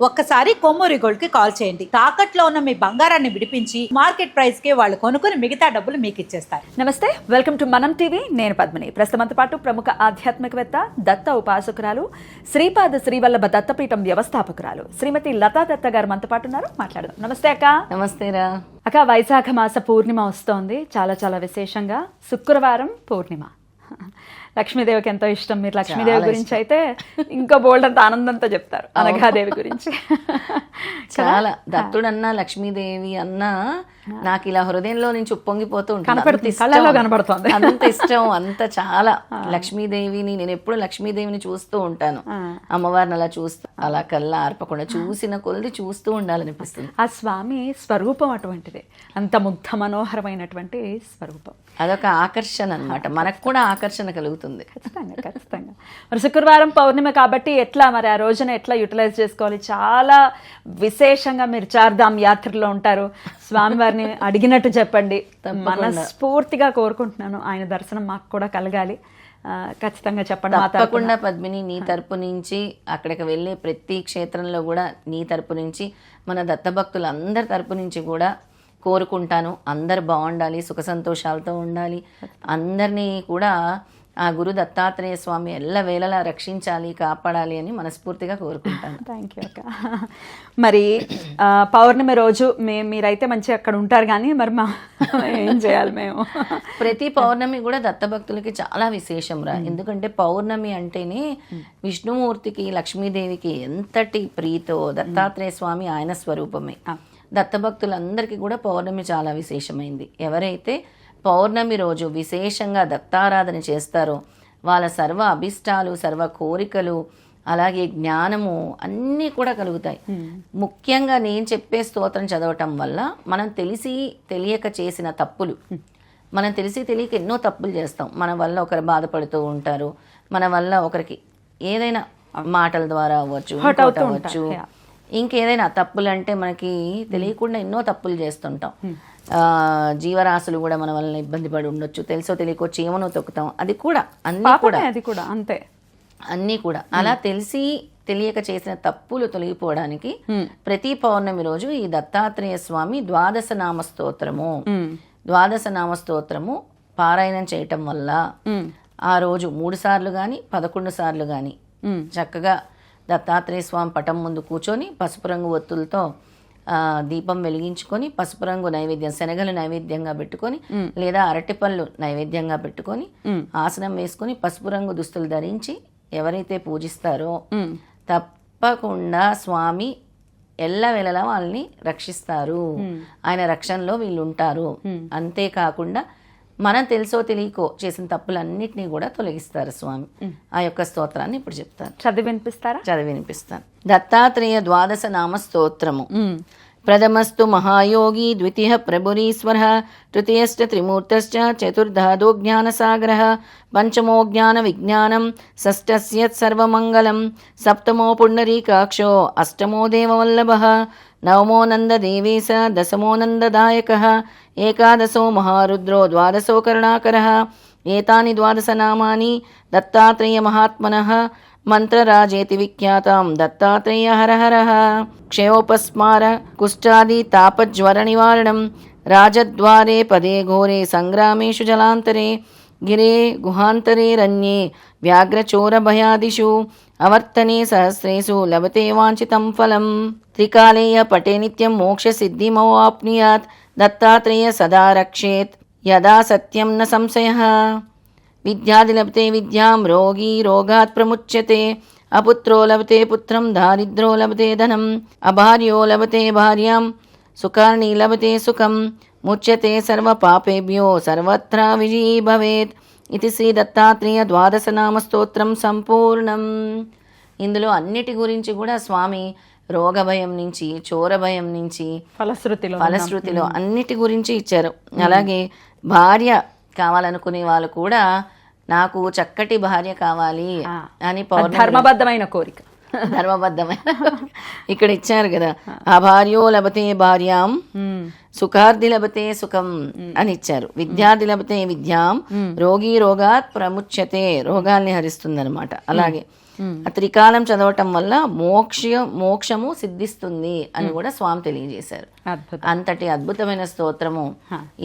ఒక్కసారి కొమ్మూరి గోల్డ్ కి కాల్ చేయండి. తాకట్లో ఉన్న మీ బంగారాన్ని విడిపించి మార్కెట్ ప్రైస్ కి వాళ్ళు కొనుక్కుని మిగతా డబ్బులు మీకు ఇచ్చేస్తారు. నమస్తే, వెల్కమ్ టు మనం టీవీ. నేను పద్మిని. ప్రస్తుతంతో పాటు ప్రముఖ ఆధ్యాత్మికవేత్త, దత్త ఉపాసకురాలు, శ్రీపాద శ్రీవల్లభ దత్తపీఠం వ్యవస్థాపకురాలు శ్రీమతి లతా దత్త గారు మనతో పాటు ఉన్నారు. మాట్లాడదాం. నమస్తే అక్క. నమస్తేరా అక్క, వైశాఖ మాస పూర్ణిమ వస్తోంది. చాలా చాలా విశేషంగా శుక్రవారం పూర్ణిమ. లక్ష్మీదేవికి ఎంతో ఇష్టం. మీరు లక్ష్మీదేవి గురించి అయితే ఇంకా బోల్డ్ అంత ఆనందంతో చెప్తారు. అనఘాదేవి గురించి చాలా. దత్తుడన్నా లక్ష్మీదేవి అన్నా నాకు ఇలా హృదయంలో నుంచి ఉప్పొంగిపోతూ ఉంటుంది. కనపడుతుంది. అంత ఇష్టం, అంత చాలా. లక్ష్మీదేవిని నేను ఎప్పుడు లక్ష్మీదేవిని చూస్తూ ఉంటాను. అమ్మవారిని అలా చూస్తూ, అలా కల్లా ఆర్పకుండా చూసిన కొద్ది చూస్తూ ఉండాలనిపిస్తుంది. ఆ స్వామి స్వరూపం అటువంటిది. అంత ముగ్ధ మనోహరమైనటువంటి స్వరూపం. అదొక ఆకర్షణ అన్నమాట. మనకు కూడా ఆకర్షణ కలుగుతుంది. ఖచ్చితంగా. మరి శుక్రవారం పౌర్ణిమ కాబట్టి ఎట్లా మరి ఆ రోజున ఎట్లా యూటిలైజ్ చేసుకోవాలి? చాలా విశేషంగా మీరు చార్ధామ్ యాత్రలో ఉంటారు. స్వామివారిని అడిగినట్టు చెప్పండి. మనస్ఫూర్తిగా కోరుకుంటున్నాను ఆయన దర్శనం మాకు కూడా కలగాలి. ఖచ్చితంగా చెప్పండి. తప్పకుండా పద్మిని, నీ తరపు నుంచి అక్కడికి వెళ్ళే ప్రతి క్షేత్రంలో కూడా నీ తరపు నుంచి, మన దత్తభక్తులు అందరి తరపు నుంచి కూడా కోరుకుంటాను. అందరు బాగుండాలి, సుఖ సంతోషాలతో ఉండాలి. అందరినీ కూడా ఆ గురు దత్తాత్రేయ స్వామి ఎల్లవేళలా రక్షించాలి, కాపాడాలి అని మనస్ఫూర్తిగా కోరుకుంటాను. థ్యాంక్ యూ అక్క. మరి పౌర్ణమి రోజు మీరైతే మంచిగా అక్కడ ఉంటారు, కానీ మరి ఏం చేయాలి మేము? ప్రతి పౌర్ణమి కూడా దత్తభక్తులకి చాలా విశేషం రా. ఎందుకంటే పౌర్ణమి అంటేనే విష్ణుమూర్తికి, లక్ష్మీదేవికి ఎంతటి ప్రీతో. దత్తాత్రేయ స్వామి ఆయన స్వరూపమే. దత్తభక్తులందరికీ కూడా పౌర్ణమి చాలా విశేషమైంది. ఎవరైతే పౌర్ణమి రోజు విశేషంగా దత్తారాధన చేస్తారో వాళ్ళ సర్వ అభిష్టాలు, సర్వ కోరికలు, అలాగే జ్ఞానము అన్నీ కూడా కలుగుతాయి. ముఖ్యంగా నేను చెప్పే స్తోత్రం చదవటం వల్ల మనం తెలిసి తెలియక చేసిన తప్పులు, మనం తెలిసి తెలియక ఎన్నో తప్పులు చేస్తాం. మన వల్ల ఒకరు బాధపడుతూ ఉంటారు, మన వల్ల ఒకరికి ఏదైనా మాటల ద్వారా అవ్వచ్చు, అవ్వచ్చు, ఇంకేదైనా తప్పులు అంటే మనకి తెలియకుండా ఎన్నో తప్పులు చేస్తుంటాం. జీవరాశులు కూడా మన వల్ల ఇబ్బంది పడి ఉండొచ్చు, తెలుసో తెలియకో చీమను తొక్కుతాం. అది కూడా అది కూడా అంతే. అన్నీ కూడా అలా తెలిసి తెలియక చేసిన తప్పులు తొలగిపోవడానికి ప్రతి పౌర్ణమి రోజు ఈ దత్తాత్రేయ స్వామి ద్వాదశ నామ స్తోత్రము పారాయణం చేయటం వల్ల ఆ రోజు 3 సార్లు కానీ 11 సార్లు కానీ చక్కగా దత్తాత్రేయ స్వామి పటం ముందు కూర్చొని పసుపు రంగు ఒత్తులతో దీపం వెలిగించుకొని, పసుపు రంగు నైవేద్యం, శనగలు నైవేద్యంగా పెట్టుకొని లేదా అరటిపళ్ళు నైవేద్యంగా పెట్టుకొని ఆసనం వేసుకొని పసుపు రంగు దుస్తులు ధరించి ఎవరైతే పూజిస్తారో తప్పకుండా స్వామి ఎల్లవేళలా వాళ్ళని రక్షిస్తారు. ఆయన రక్షణలో వీళ్ళు ఉంటారు. అంతేకాకుండా మనం తెలుసో తెలియకో చేసిన తప్పులన్నిటినీ కూడా తొలగిస్తారు స్వామి. ఆ యొక్క స్తోత్రాన్ని ఇప్పుడు చెప్తాను. చదివి వినిపిస్తాను. దత్తాత్రేయ ద్వాదశ నామ స్తోత్రము. ప్రథమస్తు మహాయోగి, ద్వితీయ ప్రభురీశ్వర, తృతీయశ్చ త్రిమూర్తశ్చ, చతుర్థో జ్ఞానసాగరః, పంచమో జ్ఞాన విజ్ఞానం, షష్ఠస్య సర్వమంగళం, సప్తమో పుండరీకాక్షో, అష్టమో దేవవల్లభః, నవమో నందదేవేశ, దశమో నందదాయకః, ఏకాదశో మహారుద్రో, ద్వాదశో కరుణాకరః. ఏతాని ద్వాదశ నామాని దత్తాత్రేయ మహాత్మనః మంత్రరాజేతి విఖ్యాతం దత్తాత్రేయ హరహరః. క్షయోపస్మార కుష్ఠాది తాపజ్వర నివారణం, రాజద్వారే పదే ఘోరే సంగ్రామేషు జలాంతరే, గిరే గుహాంతరే రన్యే వ్యాఘ్రచోర భయాదిషు, అవర్తనే సహస్రేషు లభతే వాంఛితం ఫలం. త్రికాలేయ పటే నిత్యం మోక్ష సిద్ధిమవాప్నుయాత్, దత్తాత్రేయ సదా రక్షేత్ యదా సత్యం న సంశయః. విద్యాది లభతే విద్యాం, రోగీ రోగాత్ ప్రముచ్యతే, అపుత్రో లభతే పుత్రం, దారిద్ర్యో లభతే ధనం, అభార్యో లభతే భార్యాం, సుఖార్ణి లభతే సుఖం, ముచ్యతే సర్వ పాపేభ్యో సర్వత్ర విజయీ భవేత్. ఇది శ్రీ దత్తాత్రేయ ద్వాదశ నామ స్తోత్రం సంపూర్ణం. ఇందులో అన్నిటి గురించి కూడా స్వామి రోగ భయం నుంచి, చోర భయం నుంచి, ఫలశ్రుతిలో అన్నిటి గురించి ఇచ్చారు. అలాగే భార్య కావాలనుకునే వాళ్ళు కూడా నాకు చక్కటి భార్య కావాలి అని ధర్మబద్ధమైన కోరిక, ఇక్కడ ఇచ్చారు కదా. ఆ భార్యో లభతే భార్యాం, సుఖార్థి లభతే సుఖం అని ఇచ్చారు. విద్యార్థి లభతే విద్యాం, రోగీ రోగాత్ ప్రముచ్యతే, రోగాల్ని హరిస్తుంది అనమాట. అలాగే ఆ త్రికాలం చదవటం వల్ల మోక్షము సిద్ధిస్తుంది అని కూడా స్వామి తెలియజేశారు. అద్భుతం. అంతటి అద్భుతమైన స్తోత్రము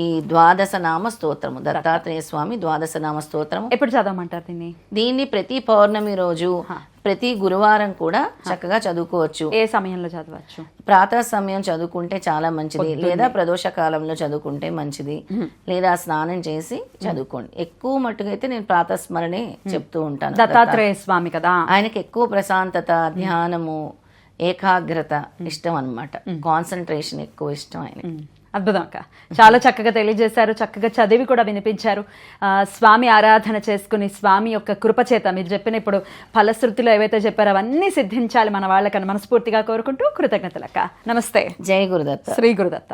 ఈ ద్వాదశ నామ స్తోత్రము, దత్తాత్రేయ స్వామి ద్వాదశ నామ స్తోత్రము. ఎప్పుడు చదవమంటారు దీన్ని? దీన్ని ప్రతి పౌర్ణమి రోజు, ప్రతి గురువారం కూడా చక్కగా చదువుకోవచ్చు. ఏ సమయంలో చదవచ్చు? ప్రాతः సమయం చదువుకుంటే చాలా మంచిది, లేదా ప్రదోష కాలంలో చదువుకుంటే మంచిది, లేదా స్నానం చేసి చదువుకోండి. ఎక్కువ మట్టుకైతే నేను ప్రాతస్మరణే చెప్తూ ఉంటాను. దత్తాత్రేయ స్వామి కదా, ఆయనకి ఎక్కువ ప్రశాంతత, ధ్యానము, ఏకాగ్రత ఇష్టం అన్నమాట. కాన్సన్ట్రేషన్ ఎక్కువ ఇష్టం ఆయన. అద్భుతం అక్క, చాలా చక్కగా తెలియజేశారు, చక్కగా చదివి కూడా వినిపించారు. స్వామి ఆరాధన చేసుకుని స్వామి యొక్క కృపచేత మీరు చెప్పిన ఇప్పుడు ఫలశ్రుతిలో ఏవైతే చెప్పారో అవన్నీ సిద్ధించాలి మన వాళ్ళకని మనస్ఫూర్తిగా కోరుకుంటూ కృతజ్ఞతలక్క. నమస్తే. జై గురుదత్త. శ్రీ గురుదత్త.